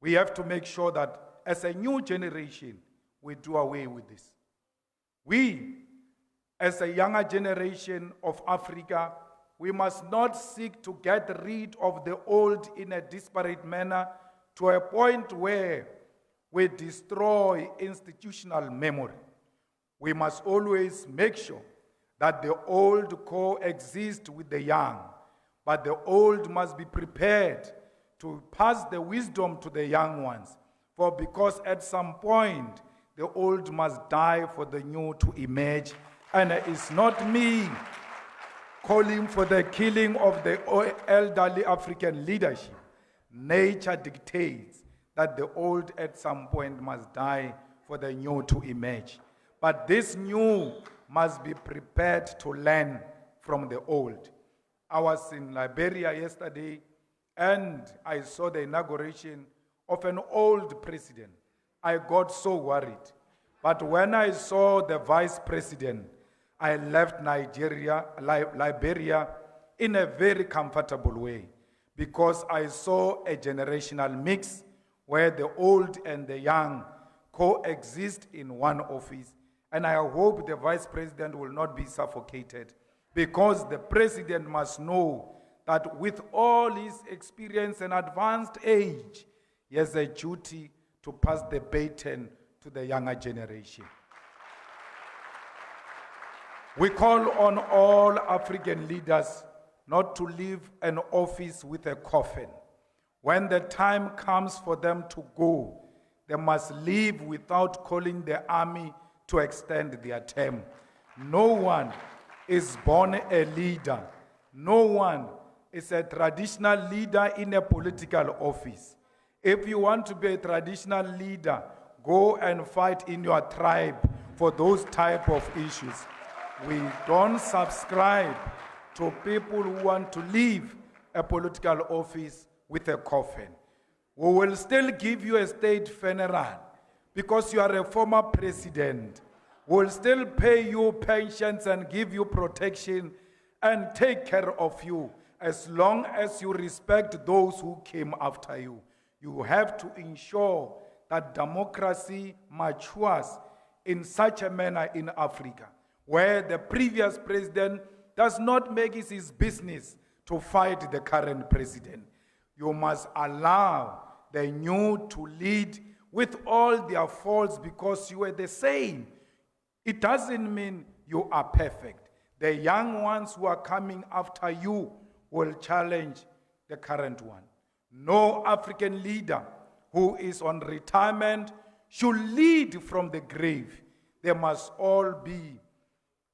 We have to make sure that as a new generation, we do away with this. We, as a younger generation of Africa, we must not seek to get rid of the old in a disparate manner to a point where we destroy institutional memory. We must always make sure that the old coexist with the young, but the old must be prepared to pass the wisdom to the young ones. For because at some point, the old must die for the new to emerge. And it's not me calling for the killing of the elderly African leadership. Nature dictates that the old at some point must die for the new to emerge. But this new must be prepared to learn from the old. I was in Liberia yesterday and I saw the inauguration of an old president. I got so worried. But when I saw the vice president, I left Liberia in a very comfortable way because I saw a generational mix where the old and the young coexist in one office. And I hope the vice president will not be suffocated because the president must know that with all his experience and advanced age, he has a duty to pass the baton to the younger generation. We call on all African leaders not to leave an office with a coffin. When the time comes for them to go, they must leave without calling the army to extend their term. No one is born a leader. No one is a traditional leader in a political office. If you want to be a traditional leader, go and fight in your tribe for those type of issues. We don't subscribe to people who want to leave a political office with a coffin. We will still give you a state funeral because you are a former president. We will still pay you pensions and give you protection and take care of you as long as you respect those who came after you. You have to ensure that democracy matures in such a manner in Africa, where the previous president does not make it his business to fight the current president. You must allow the new to lead with all their faults because you are the same. It doesn't mean you are perfect. The young ones who are coming after you will challenge the current one. No African leader who is on retirement should lead from the grave. They must all be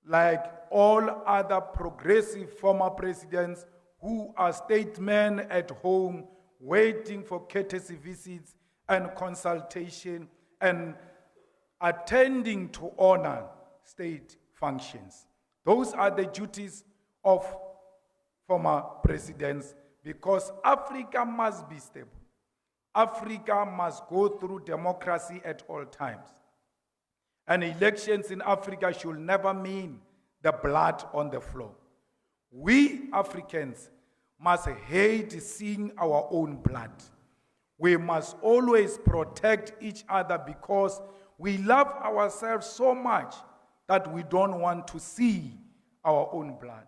like all other progressive former presidents who are statesmen at home, waiting for courtesy visits and consultation and attending to honor state functions. Those are the duties of former presidents because Africa must be stable. Africa must go through democracy at all times. And elections in Africa should never mean the blood on the floor. We Africans must hate seeing our own blood. We must always protect each other because we love ourselves so much that we don't want to see our own blood.